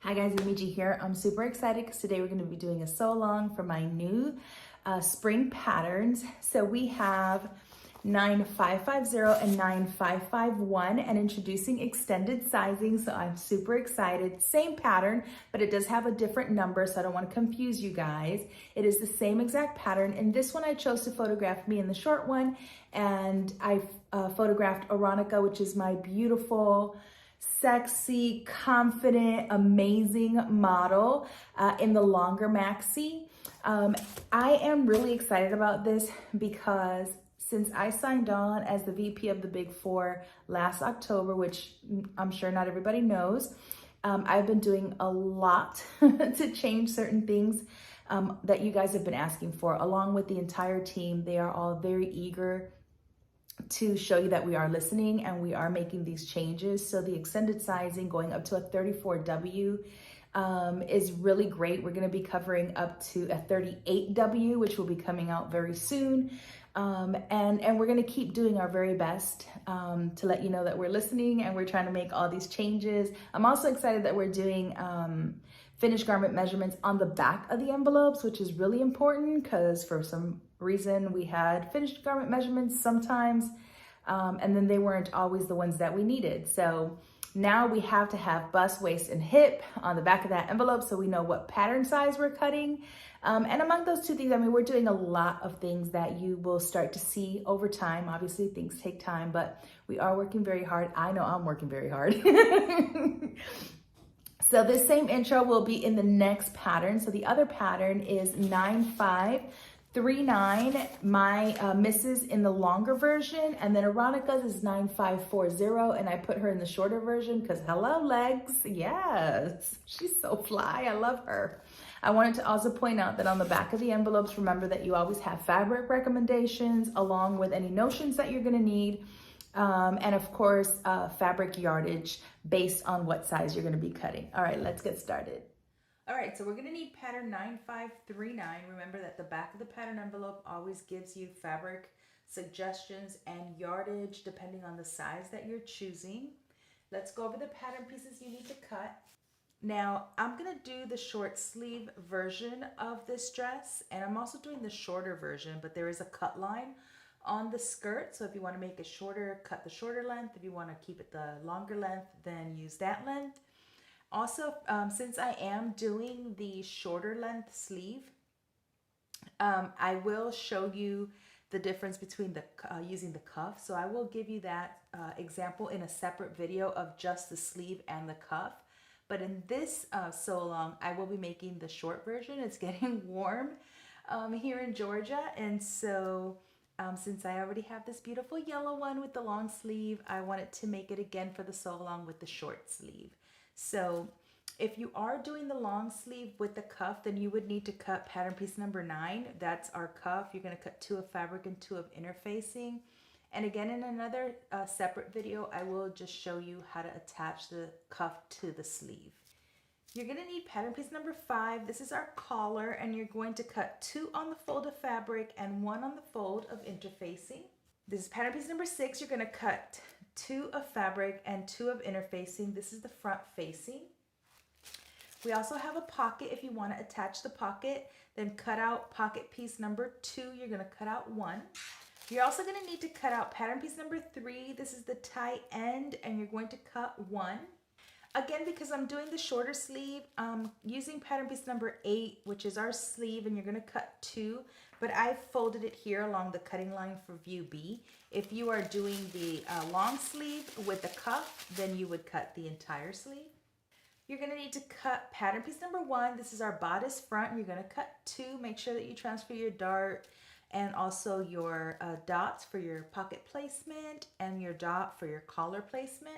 Hi guys, Emiji here. I'm super excited because today we're going to be doing a sew along for my new spring patterns. So we have 9550 and 9551 and introducing extended sizing. So I'm super excited. Same pattern, but it does have a different number, so I don't want to confuse you guys. It is the same exact pattern. In this one, I chose to photograph me in the short one, and I photographed Aronica, which is my beautiful, sexy, confident, amazing model in the longer maxi. I am really excited about this because since I signed on as the VP of the Big Four last October, which I'm sure not everybody knows, I've been doing a lot to change certain things that you guys have been asking for, along with the entire team. They are all very eager to show you that we are listening and we are making these changes. So the extended sizing going up to a 34W is really great. We're going to be covering up to a 38W, which will be coming out very soon. And we're going to keep doing our very best to let you know that we're listening and we're trying to make all these changes. I'm also excited that we're doing finished garment measurements on the back of the envelopes, which is really important because for some reason we had finished garment measurements sometimes, and then they weren't always the ones that we needed. So now we have to have bust, waist, and hip on the back of that envelope so we know what pattern size we're cutting. And among those two things, I mean, we're doing a lot of things that you will start to see over time. Obviously, things take time, but we are working very hard. I know I'm working very hard. So this same intro will be in the next pattern. So the other pattern is 9539. My missus in the longer version, and then Aronica's is 9540, and I put her in the shorter version because hello legs, yes, she's so fly, I love her. I wanted to also point out that on the back of the envelopes, remember that you always have fabric recommendations along with any notions that you're gonna need. And of course, fabric yardage based on what size you're gonna be cutting. All right, let's get started. All right, so we're gonna need pattern 9539. Remember that the back of the pattern envelope always gives you fabric suggestions and yardage depending on the size that you're choosing. Let's go over the pattern pieces you need to cut. Now, I'm gonna do the short sleeve version of this dress, and I'm also doing the shorter version, but there is a cut line on the skirt. So if you wanna make it shorter, cut the shorter length. If you wanna keep it the longer length, then use that length. Also, since I am doing the shorter length sleeve, I will show you the difference between the using the cuff. So I will give you that example in a separate video of just the sleeve and the cuff. But in this sew along, I will be making the short version. It's getting warm here in Georgia, and so since I already have this beautiful yellow one with the long sleeve, I wanted to make it again for the sew along with the short sleeve. So if you are doing the long sleeve with the cuff, then you would need to cut pattern piece number 9. That's our cuff. You're going to cut 2 of fabric and 2 of interfacing. And again, in another separate video, I will just show you how to attach the cuff to the sleeve. You're going to need pattern piece number 5. This is our collar, and you're going to cut 2 on the fold of fabric and 1 on the fold of interfacing. This is pattern piece number 6. You're going to cut 2 of fabric and 2 of interfacing. This is the front facing. We also have a pocket. If you want to attach the pocket, then cut out pocket piece number 2. You're going to cut out 1. You're also going to need to cut out pattern piece number 3. This is the tie end, and you're going to cut 1. Again, because I'm doing the shorter sleeve, using pattern piece number 8, which is our sleeve, and you're going to cut 2, but I folded it here along the cutting line for view B. If you are doing the long sleeve with the cuff, then you would cut the entire sleeve. You're going to need to cut pattern piece number 1. This is our bodice front. You're going to cut 2. Make sure that you transfer your dart and also your dots for your pocket placement and your dot for your collar placement.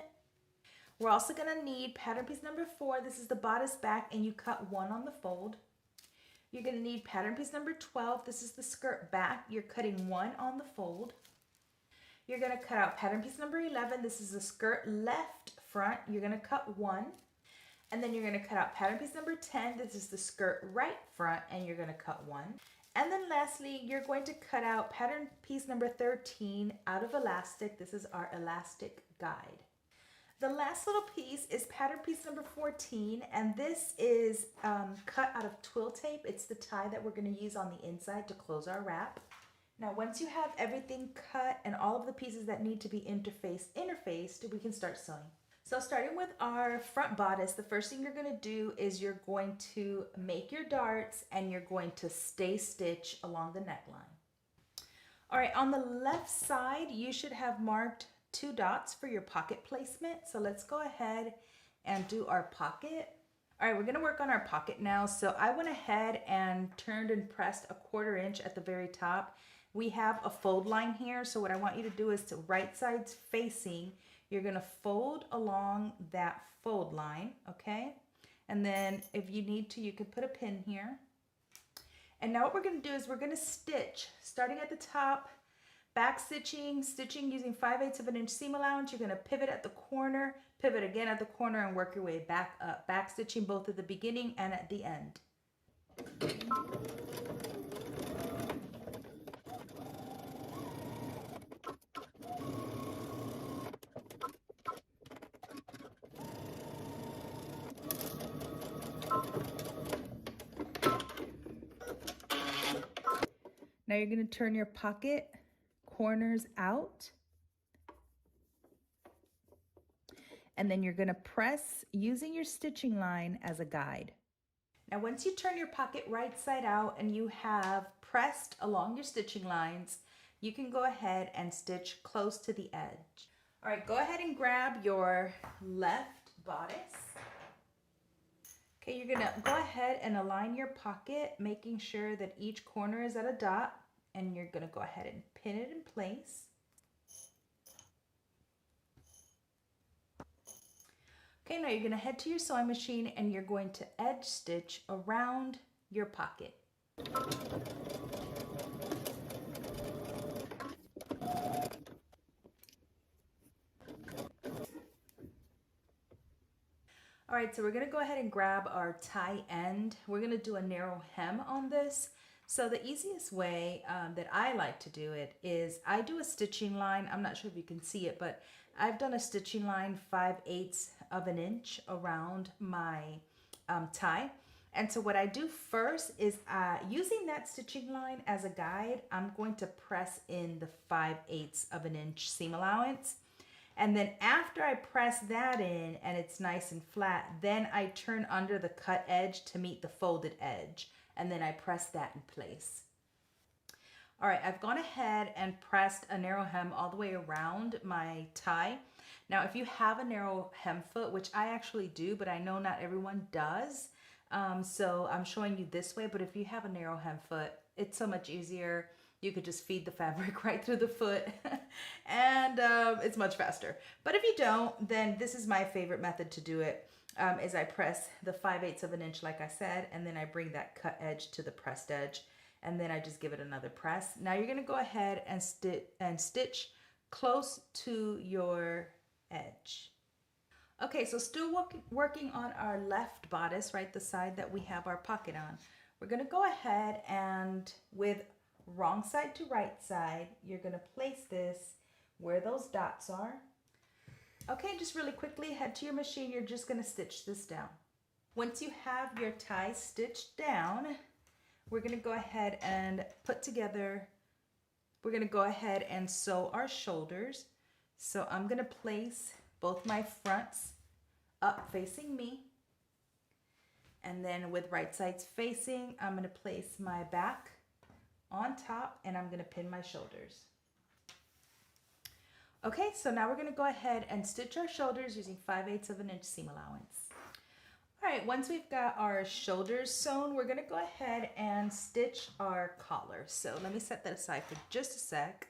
We're also going to need pattern piece number 4. This is the bodice back, and you cut 1 on the fold. You're going to need pattern piece number 12. This is the skirt back. You're cutting 1 on the fold. You're going to cut out pattern piece number 11. This is the skirt left front. You're going to cut 1. And then you're going to cut out pattern piece number 10. This is the skirt right front, and you're going to cut 1. And then lastly, you're going to cut out pattern piece number 13 out of elastic. This is our elastic guide. The last little piece is pattern piece number 14, and this is cut out of twill tape. It's the tie that we're going to use on the inside to close our wrap. Now, once you have everything cut and all of the pieces that need to be interfaced, we can start sewing. So starting with our front bodice, the first thing you're going to do is you're going to make your darts and you're going to stay stitch along the neckline. All right, on the left side, you should have marked 2 dots for your pocket placement. So let's go ahead and do our pocket. All right, we're gonna work on our pocket now. So I went ahead and turned and pressed a 1/4 inch at the very top. We have a fold line here. So what I want you to do is to right sides facing, you're gonna fold along that fold line, okay? And then if you need to, you can put a pin here. And now what we're gonna do is we're gonna stitch, starting at the top, back stitching using 5/8 of an inch seam allowance. You're gonna pivot at the corner, pivot again at the corner, and work your way back up. Back stitching both at the beginning and at the end. Now you're gonna turn your pocket corners out. And then you're gonna press using your stitching line as a guide. Now once you turn your pocket right side out and you have pressed along your stitching lines, you can go ahead and stitch close to the edge. All right, go ahead and grab your left bodice. Okay, you're gonna go ahead and align your pocket, making sure that each corner is at a dot, and you're gonna go ahead and pin it in place. Okay, now you're going to head to your sewing machine and you're going to edge stitch around your pocket. All right, so we're going to go ahead and grab our tie end. We're going to do a narrow hem on this. So the easiest way that I like to do it is I do a stitching line. I'm not sure if you can see it, but I've done a stitching line 5/8 of an inch around my tie. And so what I do first is using that stitching line as a guide, I'm going to press in the 5/8 of an inch seam allowance. And then after I press that in and it's nice and flat, then I turn under the cut edge to meet the folded edge. And then I press that in place. All right, I've gone ahead and pressed a narrow hem all the way around my tie. Now, if you have a narrow hem foot, which I actually do, but I know not everyone does, so I'm showing you this way, but if you have a narrow hem foot, it's so much easier. You could just feed the fabric right through the foot and it's much faster. But if you don't, then this is my favorite method to do it. Is I press the 5/8 of an inch, like I said, and then I bring that cut edge to the pressed edge, and then I just give it another press. Now you're gonna go ahead and stitch close to your edge. Okay, so still working on our left bodice, right, the side that we have our pocket on. We're gonna go ahead and with wrong side to right side, you're gonna place this where those dots are. Okay, just really quickly, head to your machine. You're just gonna stitch this down. Once you have your tie stitched down, we're gonna go ahead and we're gonna go ahead and sew our shoulders. So I'm gonna place both my fronts up facing me. And then with right sides facing, I'm gonna place my back on top and I'm gonna pin my shoulders. Okay, so now we're gonna go ahead and stitch our shoulders using 5/8 of an inch seam allowance. All right, once we've got our shoulders sewn, we're gonna go ahead and stitch our collar. So let me set that aside for just a sec.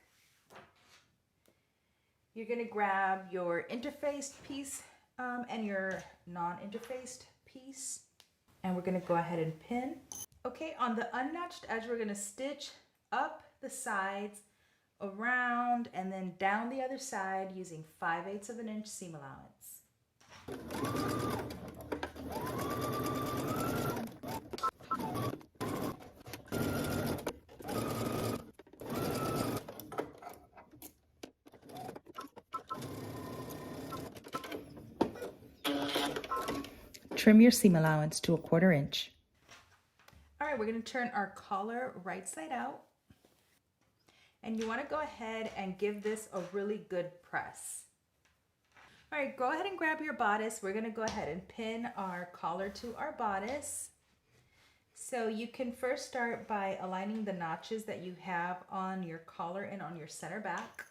You're gonna grab your interfaced piece and your non-interfaced piece, and we're gonna go ahead and pin. Okay, on the unnotched edge, we're gonna stitch up the sides, around, and then down the other side using 5/8 of an inch seam allowance. trim your seam allowance to 1/4 inch. All right, we're going to turn our collar right side out. And you want to go ahead and give this a really good press. All right, go ahead and grab your bodice. We're going to go ahead and pin our collar to our bodice. So you can first start by aligning the notches that you have on your collar and on your center back.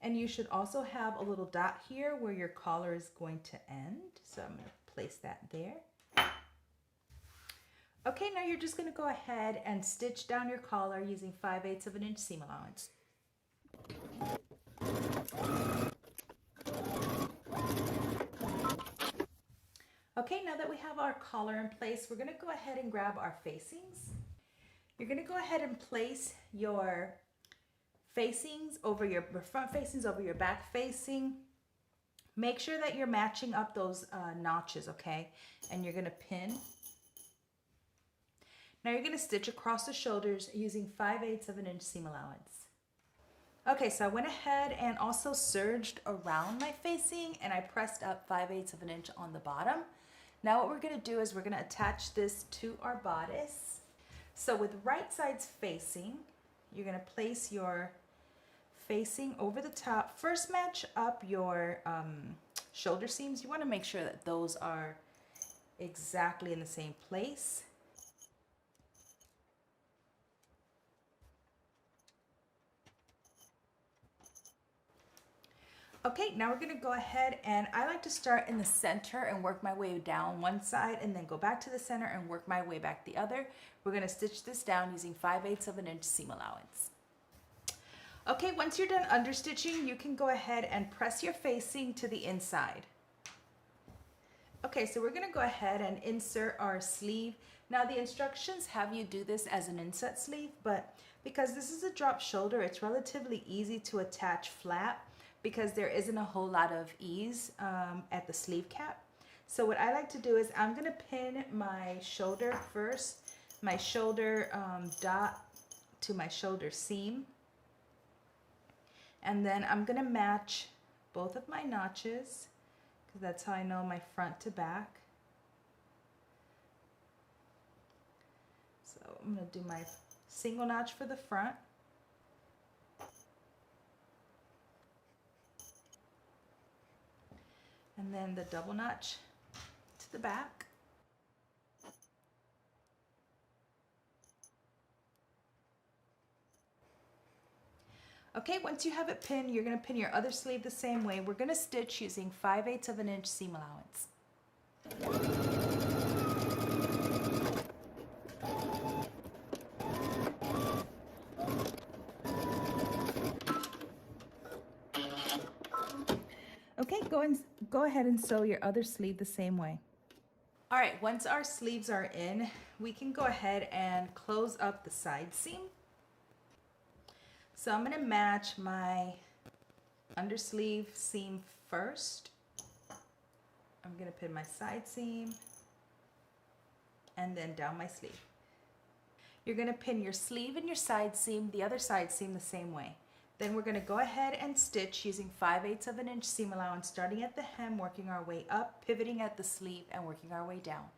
And you should also have a little dot here where your collar is going to end. So I'm going to place that there. Okay, now you're just going to go ahead and stitch down your collar using 5/8 of an inch seam allowance. Okay, now that we have our collar in place, we're going to go ahead and grab our facings. You're going to go ahead and place your facings over your front facings over your back facing. Make sure that you're matching up those notches, okay? And you're going to pin. Now you're going to stitch across the shoulders using 5/8 of an inch seam allowance. Okay, so I went ahead and also serged around my facing and I pressed up 5/8 of an inch on the bottom. Now what we're going to do is we're going to attach this to our bodice. So with right sides facing, you're going to place your facing over the top. First match up your shoulder seams. You want to make sure that those are exactly in the same place. Okay, now we're going to go ahead and I like to start in the center and work my way down one side and then go back to the center and work my way back the other. We're going to stitch this down using 5/8 of an inch seam allowance. Okay, once you're done understitching, you can go ahead and press your facing to the inside. Okay, so we're going to go ahead and insert our sleeve. Now the instructions have you do this as an inset sleeve, but because this is a drop shoulder, it's relatively easy to attach flat because there isn't a whole lot of ease at the sleeve cap. So what I like to do is I'm going to pin my shoulder first, my shoulder dot to my shoulder seam. And then I'm going to match both of my notches because that's how I know my front to back. So I'm going to do my single notch for the front. And then the double notch to the back. Okay, once you have it pinned, you're going to pin your other sleeve the same way. We're going to stitch using 5/8 of an inch seam allowance. Okay, go ahead and sew your other sleeve the same way. All right, once our sleeves are in, we can go ahead and close up the side seam. So I'm going to match my undersleeve seam first. I'm going to pin my side seam and then down my sleeve. You're going to pin your sleeve and your side seam, the other side seam the same way. Then we're going to go ahead and stitch using 5/8 of an inch seam allowance, starting at the hem, working our way up, pivoting at the sleeve, and working our way down.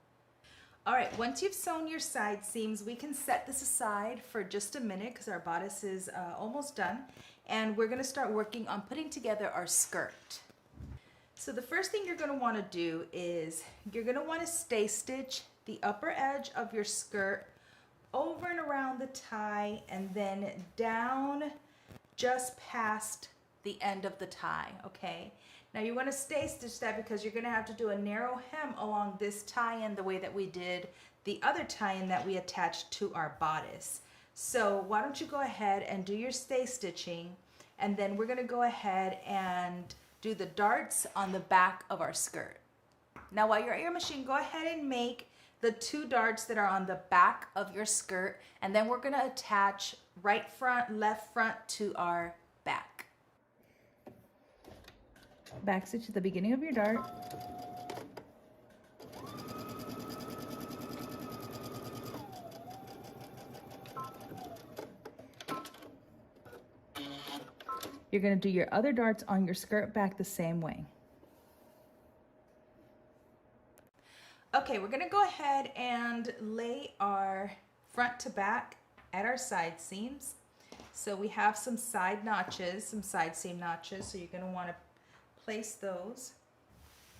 All right, once you've sewn your side seams, we can set this aside for just a minute because our bodice is almost done. And we're going to start working on putting together our skirt. So the first thing you're going to want to do is you're going to want to stay stitch the upper edge of your skirt over and around the tie and then down just past the end of the tie, okay? Now you want to stay stitch that because you're going to have to do a narrow hem along this tie-in the way that we did the other tie-in that we attached to our bodice. So why don't you go ahead and do your stay stitching, and then we're going to go ahead and do the darts on the back of our skirt. Now while you're at your machine, go ahead and make the 2 darts that are on the back of your skirt, and then we're going to attach right front, left front to our back. Back stitch at the beginning of your dart. You're gonna do your other darts on your skirt back the same way. Okay, we're gonna go ahead and lay our front to back at our side seams. So we have some side notches, some side seam notches, so you're gonna wanna place those.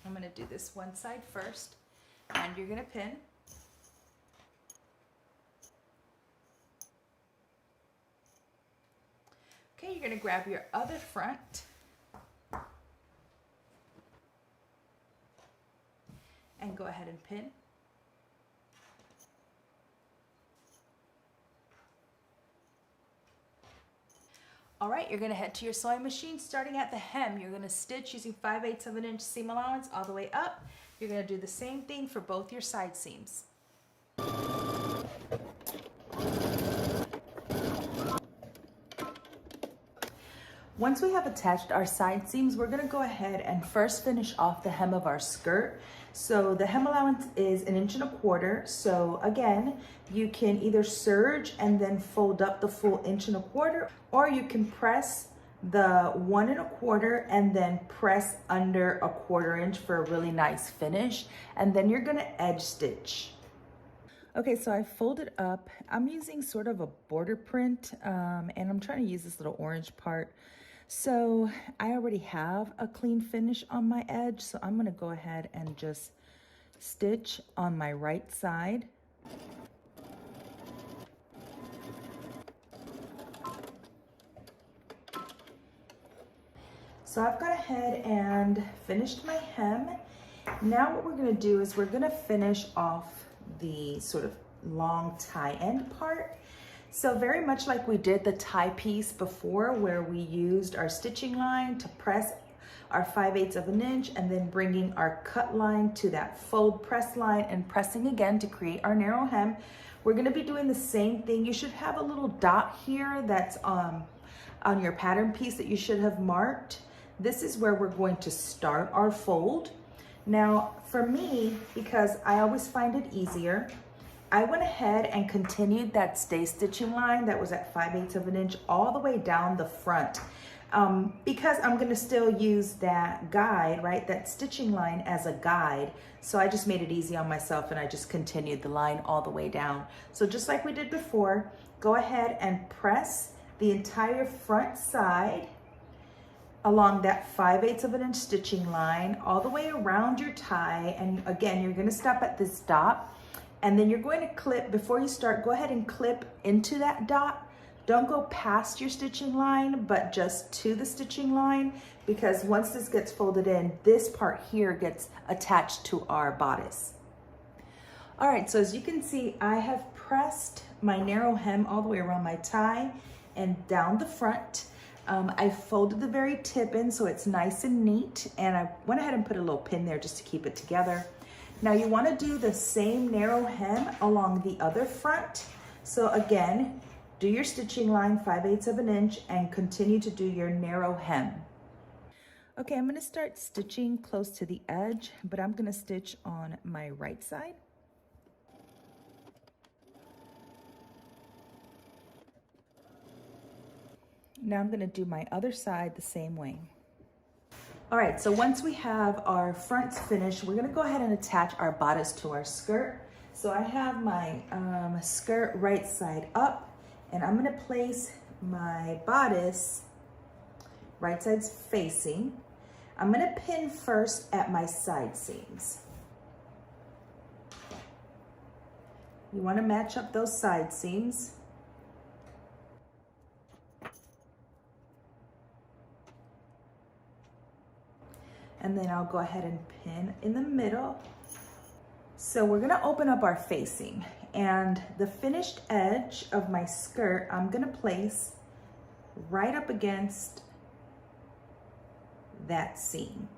I'm gonna do this one side first, and you're gonna pin. Okay, you're gonna grab your other front and go ahead and pin. All right, you're gonna head to your sewing machine. Starting at the hem, you're gonna stitch using 5/8 of an inch seam allowance all the way up. You're gonna do the same thing for both your side seams. Once we have attached our side seams, we're gonna go ahead and first finish off the hem of our skirt. So the hem allowance is 1.25 inches. So again, you can either serge and then fold up the full 1.25 inches, or you can press the 1.25 and then press under 1/4 inch for a really nice finish. And then you're gonna edge stitch. Okay, so I folded up. I'm using sort of a border print, and I'm trying to use this little orange part. So I already have a clean finish on my edge, so I'm gonna go ahead and just stitch on my right side. So I've gone ahead and finished my hem. Now what we're gonna do is we're gonna finish off the sort of long tie end part. So very much like we did the tie piece before, where we used our stitching line to press our 5/8 of an inch and then bringing our cut line to that fold press line and pressing again to create our narrow hem. We're gonna be doing the same thing. You should have a little dot here that's on your pattern piece that you should have marked. This is where we're going to start our fold. Now for me, because I always find it easier, I went ahead and continued that stay stitching line that was at 5/8 of an inch all the way down the front. Because I'm gonna still use that guide, right? That stitching line as a guide. So I just made it easy on myself and I just continued the line all the way down. So just like we did before, go ahead and press the entire front side along that 5/8 of an inch stitching line all the way around your tie. And again, you're gonna stop at this dot. And then you're going to clip, before you start, go ahead and clip into that dot. Don't go past your stitching line, but just to the stitching line, because once this gets folded in, this part here gets attached to our bodice. All right, so as you can see, I have pressed my narrow hem all the way around my tie and down the front. I folded the very tip in so it's nice and neat, and I went ahead and put a little pin there just to keep it together. Now you want to do the same narrow hem along the other front. So again, do your stitching line 5/8 of an inch and continue to do your narrow hem. Okay, I'm going to start stitching close to the edge, but I'm going to stitch on my right side. Now I'm going to do my other side the same way. All right, so once we have our fronts finished, we're gonna go ahead and attach our bodice to our skirt. So I have my skirt right side up, and I'm gonna place my bodice right side's facing. I'm gonna pin first at my side seams. You wanna match up those side seams. And then I'll go ahead and pin in the middle. So we're gonna open up our facing, and the finished edge of my skirt, I'm gonna place right up against that seam.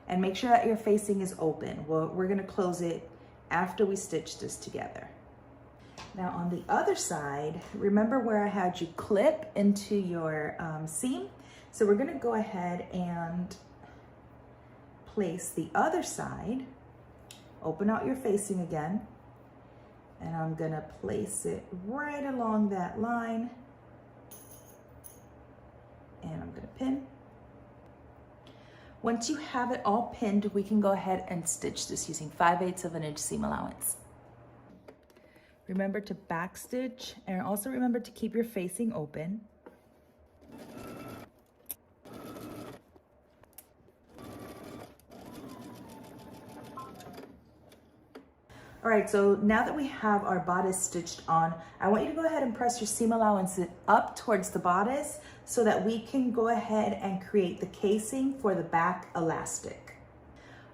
And make sure that your facing is open. Well, we're gonna close it after we stitch this together. Now on the other side, remember where I had you clip into your seam? So we're gonna go ahead and place the other side, open out your facing again, and I'm gonna place it right along that line. and I'm gonna pin. Once you have it all pinned, we can go ahead and stitch this using 5/8 of an inch seam allowance. Remember to back stitch, and also remember to keep your facing open. All right, so now that we have our bodice stitched on, I want you to go ahead and press your seam allowance up towards the bodice so that we can go ahead and create the casing for the back elastic.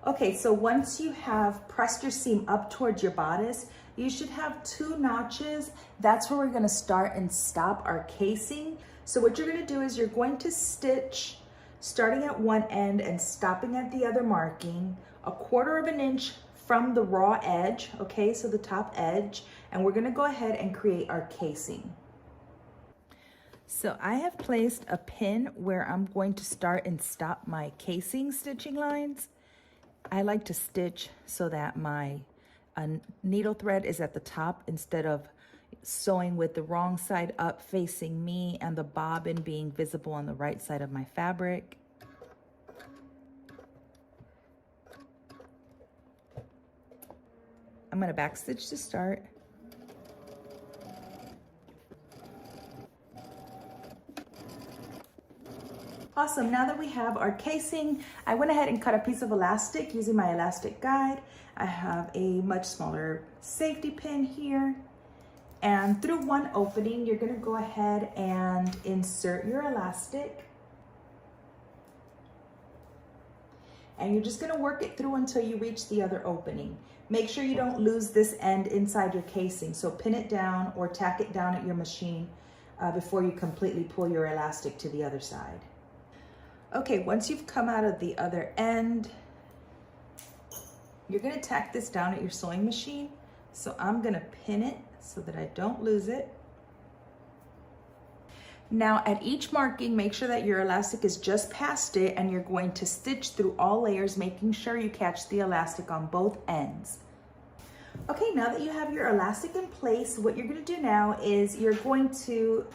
Okay, so once you have pressed your seam up towards your bodice, you should have 2 notches. That's where we're gonna start and stop our casing. So what you're gonna do is you're going to stitch starting at one end and stopping at the other marking, 1/4 of an inch from the raw edge, okay, so the top edge, and we're gonna go ahead and create our casing. So I have placed a pin where I'm going to start and stop my casing stitching lines. I like to stitch so that my needle thread is at the top instead of sewing with the wrong side up facing me and the bobbin being visible on the right side of my fabric. I'm gonna back stitch to start. Awesome, now that we have our casing, I went ahead and cut a piece of elastic using my elastic guide. I have a much smaller safety pin here. And through one opening, you're gonna go ahead and insert your elastic. And you're just gonna work it through until you reach the other opening. Make sure you don't lose this end inside your casing. So pin it down or tack it down at your machine before you completely pull your elastic to the other side. Okay, once you've come out of the other end, you're gonna tack this down at your sewing machine. So I'm gonna pin it so that I don't lose it. Now at each marking, make sure that your elastic is just past it and you're going to stitch through all layers, making sure you catch the elastic on both ends. Okay, now that you have your elastic in place, what you're gonna do now is you're going to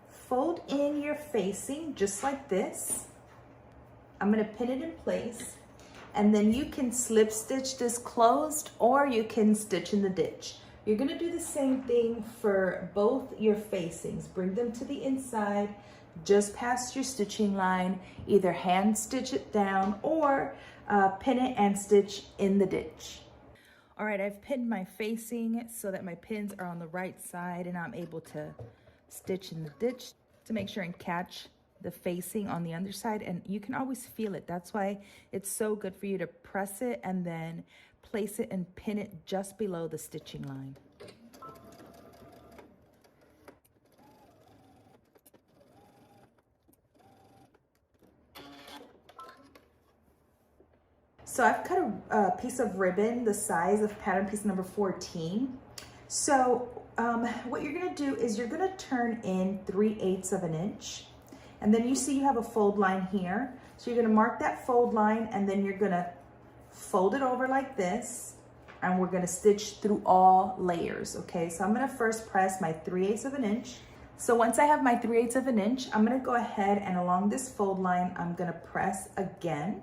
fold in your facing just like this. I'm gonna pin it in place, and then you can slip stitch this closed or you can stitch in the ditch. You're gonna do the same thing for both your facings. Bring them to the inside, just past your stitching line, either hand stitch it down or pin it and stitch in the ditch. All right, I've pinned my facing so that my pins are on the right side and I'm able to stitch in the ditch to make sure and catch the facing on the underside, and you can always feel it. That's why it's so good for you to press it and then place it and pin it just below the stitching line. So I've cut a piece of ribbon the size of pattern piece number 14. So what you're gonna do is you're gonna turn in 3/8 of an inch, and then you see you have a fold line here. So you're gonna mark that fold line and then you're gonna fold it over like this, and we're gonna stitch through all layers, okay? So I'm gonna first press my 3/8 of an inch. So once I have my 3/8 of an inch, I'm gonna go ahead and along this fold line, I'm gonna press again.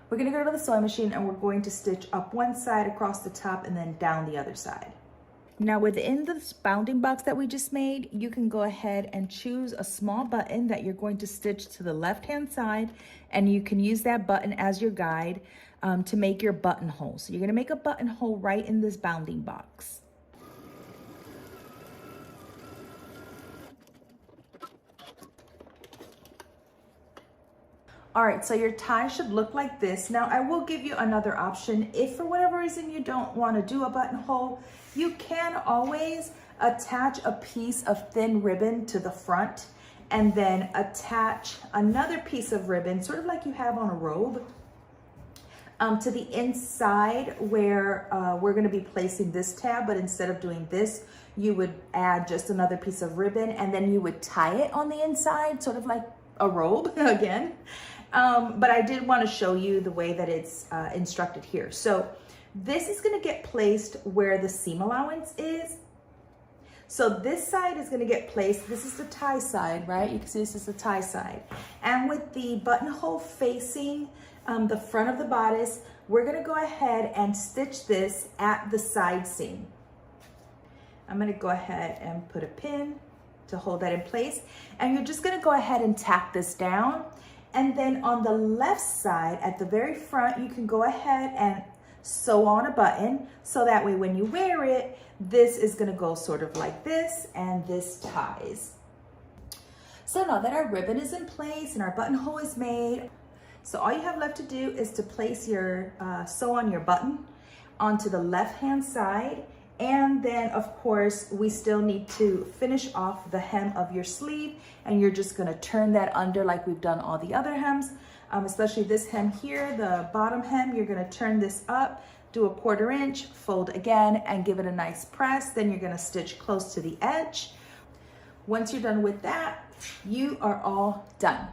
We're gonna go to the sewing machine and we're going to stitch up one side across the top and then down the other side. Now within this bounding box that we just made, you can go ahead and choose a small button that you're going to stitch to the left-hand side, and you can use that button as your guide to make your buttonhole. So you're gonna make a buttonhole right in this bounding box. All right, so your tie should look like this. Now I will give you another option. If for whatever reason you don't want to do a buttonhole, you can always attach a piece of thin ribbon to the front and then attach another piece of ribbon, sort of like you have on a robe, to the inside where we're going to be placing this tab. But instead of doing this, you would add just another piece of ribbon and then you would tie it on the inside, sort of like a robe again. But I did want to show you the way that it's instructed here. So this is going to get placed where the seam allowance is. So this side is gonna get placed, this is the tie side, right? You can see this is the tie side. And with the buttonhole facing the front of the bodice, we're gonna go ahead and stitch this at the side seam. I'm gonna go ahead and put a pin to hold that in place. And you're just gonna go ahead and tack this down. And then on the left side, at the very front, you can go ahead and sew on a button. So that way when you wear it, this is gonna go sort of like this, and this ties. So now that our ribbon is in place and our buttonhole is made, so all you have left to do is to place your, sew on your button onto the left-hand side. And then of course, we still need to finish off the hem of your sleeve, and you're just gonna turn that under like we've done all the other hems, especially this hem here, the bottom hem, you're gonna turn this up, do a 1/4 inch, fold again, and give it a nice press. Then you're gonna stitch close to the edge. Once you're done with that, you are all done.